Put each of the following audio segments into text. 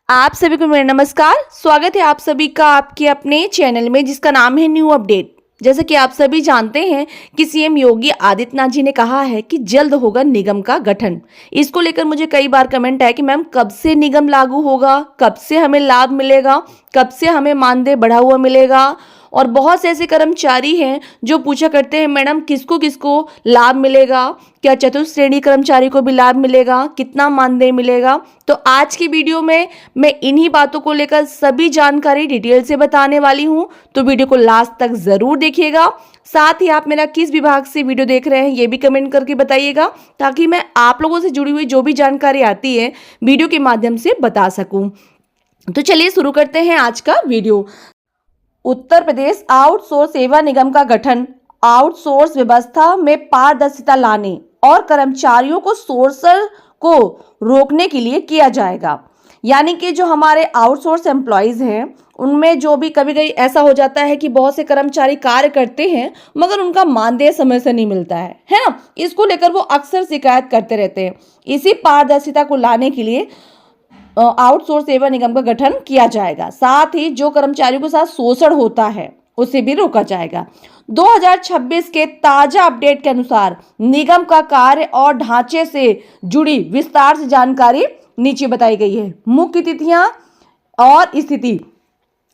आप सभी को मेरा नमस्कार। स्वागत है आप सभी का आपके अपने चैनल में जिसका नाम है न्यू अपडेट। जैसा कि आप सभी जानते हैं कि सीएम योगी आदित्यनाथ जी ने कहा है कि जल्द होगा निगम का गठन। इसको लेकर मुझे कई बार कमेंट आया कि मैम कब से निगम लागू होगा, कब से हमें लाभ मिलेगा, कब से हमें मानदेय बढ़ा हुआ मिलेगा। और बहुत से ऐसे कर्मचारी हैं जो पूछा करते हैं मैडम किसको किसको लाभ मिलेगा, क्या चतुर्थ श्रेणी कर्मचारी को भी लाभ मिलेगा, कितना मानदेय मिलेगा। तो आज की वीडियो में मैं इन्हीं बातों को लेकर सभी जानकारी डिटेल से बताने वाली हूं, तो वीडियो को लास्ट तक जरूर देखिएगा। साथ ही आप मेरा किस विभाग से वीडियो देख रहे हैं ये भी कमेंट करके बताइएगा, ताकि मैं आप लोगों से जुड़ी हुई जो भी जानकारी आती है वीडियो के माध्यम से बता सकूं। तो चलिए शुरू करते हैं आज का वीडियो। उत्तर प्रदेश आउटसोर्स सेवा निगम का गठन आउटसोर्स व्यवस्था में पारदर्शिता लाने और कर्मचारियों को सोर्सर को रोकने के लिए किया जाएगा। यानी कि जो हमारे आउटसोर्स एम्प्लॉयज हैं उनमें जो भी कभी कभी ऐसा हो जाता है कि बहुत से कर्मचारी कार्य करते हैं मगर उनका मानदेय समय से नहीं मिलता है ना। इसको लेकर वो अक्सर शिकायत करते रहते हैं। इसी पारदर्शिता को लाने के लिए आउटसोर्स सेवा निगम का गठन किया जाएगा। साथ ही जो कर्मचारियों के साथ शोषण होता है उसे भी रोका जाएगा। 2026 के ताजा अपडेट के अनुसार निगम का कार्य और ढांचे से जुड़ी विस्तार से जानकारी नीचे बताई गई है। मुख्य तिथियां और स्थिति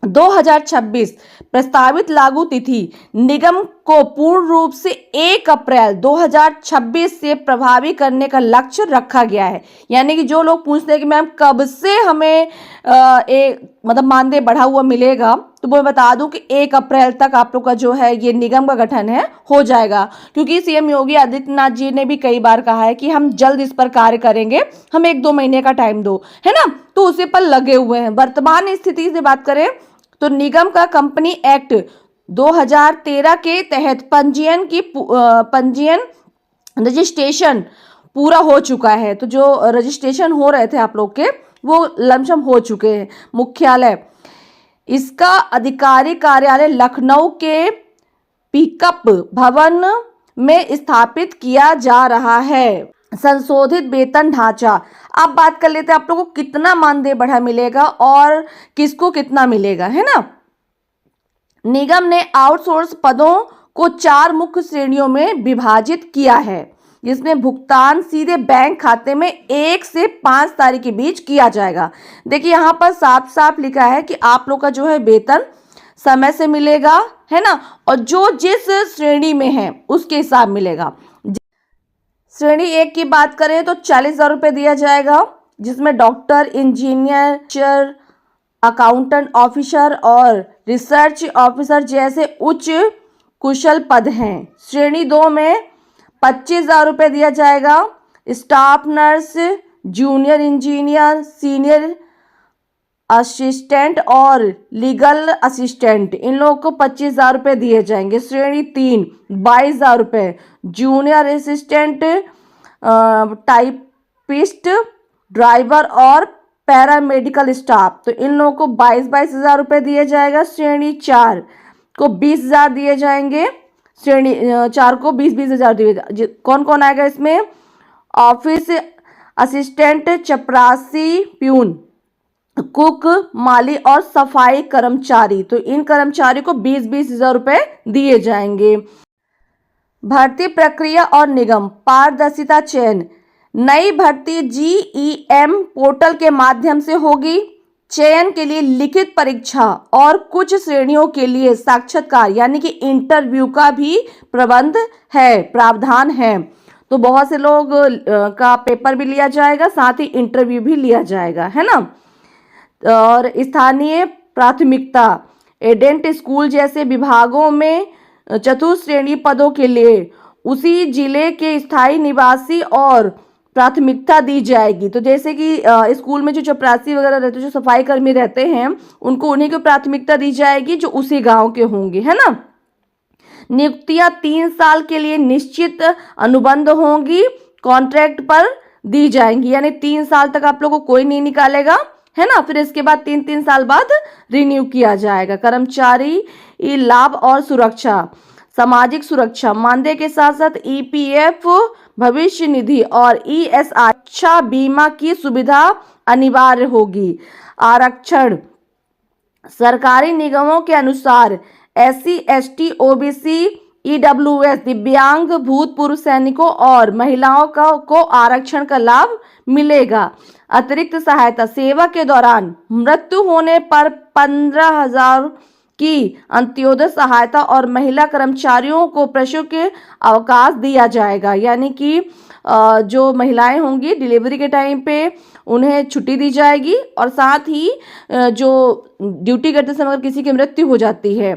2026 प्रस्तावित लागू तिथि निगम को पूर्ण रूप से 1 अप्रैल 2026 से प्रभावी करने का लक्ष्य रखा गया है। यानी कि जो लोग पूछते हैं कि मैम कब से हमें मतलब मानदेय बढ़ा हुआ मिलेगा, तो मैं बता दूं कि 1 अप्रैल तक आप लोग का जो है ये निगम का गठन है हो जाएगा। क्योंकि सीएम योगी आदित्यनाथ जी ने भी कई बार कहा है कि हम जल्द इस पर कार्य करेंगे, हमें 1-2 महीने का टाइम दो, है ना। तो उसी पर लगे हुए हैं। वर्तमान स्थिति से बात करें तो निगम का कंपनी एक्ट 2013 के तहत पंजीयन रजिस्ट्रेशन पूरा हो चुका है। तो जो रजिस्ट्रेशन हो रहे थे आप लोग के वो लमसम हो चुके हैं। मुख्यालय इसका अधिकारी कार्यालय लखनऊ के पिकअप भवन में स्थापित किया जा रहा है। संशोधित वेतन ढांचा, अब बात कर लेते हैं आप लोगों को कितना मानदेय बढ़ा मिलेगा और किसको कितना मिलेगा, है ना। निगम ने आउटसोर्स पदों को 4 मुख्य श्रेणियों में विभाजित किया है, जिसमें भुगतान सीधे बैंक खाते में 1 से 5 तारीख के बीच किया जाएगा। देखिए यहाँ पर साफ साफ लिखा है कि आप लोग का जो है वेतन समय से मिलेगा, है ना, और जो जिस श्रेणी में है उसके हिसाब मिलेगा। श्रेणी 1 की बात करें तो 40,000 रुपये दिया जाएगा, जिसमें डॉक्टर, इंजीनियर, अकाउंटेंट ऑफिसर और रिसर्च ऑफिसर जैसे उच्च कुशल पद हैं। श्रेणी 2 में 25,000 रुपये दिया जाएगा। Staff nurse, junior engineer, senior assistant और लीगल असिस्टेंट, इन लोगों को 25,000 रुपये दिए जाएंगे। श्रेणी 3 22,000 रुपये। जूनियर असिस्टेंट, टाइपिस्ट, ड्राइवर और पैरामेडिकल स्टाफ, तो इन लोगों को 22,000 रुपये दिए जाएगा। श्रेणी 4 को 20,000 दिए जाएंगे। श्रेणी 4 को 20,000 दिए जाएंगे। कौन कौन आएगा इसमें? ऑफिस असिस्टेंट, चपरासी, प्यून, कुक, माली और सफाई कर्मचारी, तो इन कर्मचारी को 20,000 रुपये दिए जाएंगे। भर्ती प्रक्रिया और निगम पारदर्शिता चयन, नई भर्ती GEM पोर्टल के माध्यम से होगी। चयन के लिए लिखित परीक्षा और कुछ श्रेणियों के लिए साक्षात्कार यानी कि इंटरव्यू का भी प्रावधान है। तो बहुत से लोग का पेपर भी लिया जाएगा, साथ ही इंटरव्यू भी लिया जाएगा, है ना। और स्थानीय प्राथमिकता, एडेंट स्कूल जैसे विभागों में चतुर्थ श्रेणी पदों के लिए उसी जिले के स्थायी निवासी और प्राथमिकता दी जाएगी। तो जैसे कि स्कूल में जो चपरासी वगैरह रहते हैं, जो सफाई कर्मी रहते हैं, उनको उन्हीं को प्राथमिकता दी जाएगी जो उसी गांव के होंगे, है ना। नियुक्तियां 3 साल के लिए निश्चित अनुबंध होंगी, कॉन्ट्रैक्ट पर दी जाएंगी। यानी 3 साल तक आप लोगों को कोई नहीं निकालेगा, है ना। फिर इसके बाद 3-3 साल बाद रिन्यू किया जाएगा। कर्मचारी लाभ और सुरक्षा, सामाजिक सुरक्षा, मानदेय के साथ साथ EPF भविष्य निधि और ESI अच्छा बीमा की सुविधा अनिवार्य होगी। आरक्षण। सरकारी निगमों के अनुसार SC, ST, OBC, EWS, दिव्यांग, भूतपूर्व सैनिकों और महिलाओं को आरक्षण का लाभ मिलेगा। अतिरिक्त सहायता सेवा के दौरान मृत्यु होने पर 15,000 की अंत्योदय सहायता और महिला कर्मचारियों को प्रसव के अवकाश दिया जाएगा। यानी कि जो महिलाएं होंगी डिलीवरी के टाइम पे उन्हें छुट्टी दी जाएगी और साथ ही जो ड्यूटी करते समय अगर किसी की मृत्यु हो जाती है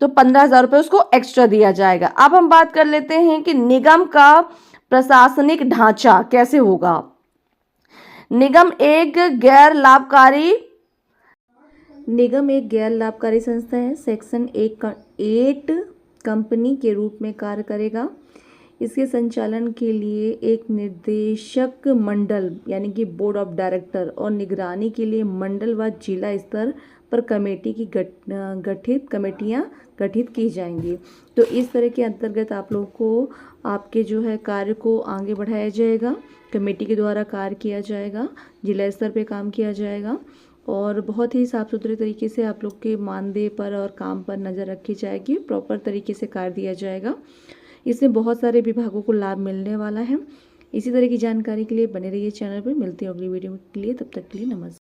तो 15,000 रुपये उसको एक्स्ट्रा दिया जाएगा। अब हम बात कर लेते हैं कि निगम का प्रशासनिक ढांचा कैसे होगा। निगम एक गैर लाभकारी संस्था है। सेक्शन 8 कंपनी के रूप में कार्य करेगा। इसके संचालन के लिए एक निर्देशक मंडल यानी कि बोर्ड ऑफ डायरेक्टर और निगरानी के लिए मंडल व जिला स्तर पर कमेटी की कमेटियां गठित की जाएंगी। तो इस तरह के अंतर्गत आप लोगों को आपके जो है कार्य को आगे बढ़ाया जाएगा, कमेटी के द्वारा कार्य किया जाएगा, जिला स्तर पे काम किया जाएगा और बहुत ही साफ़ सुथरे तरीके से आप लोग के मानदेय पर और काम पर नज़र रखी जाएगी। प्रॉपर तरीके से कार्य दिया जाएगा। इसमें बहुत सारे विभागों को लाभ मिलने वाला है। इसी तरह की जानकारी के लिए बने रहिए चैनल पर। मिलती है अगली वीडियो के लिए, तब तक के लिए नमस्कार।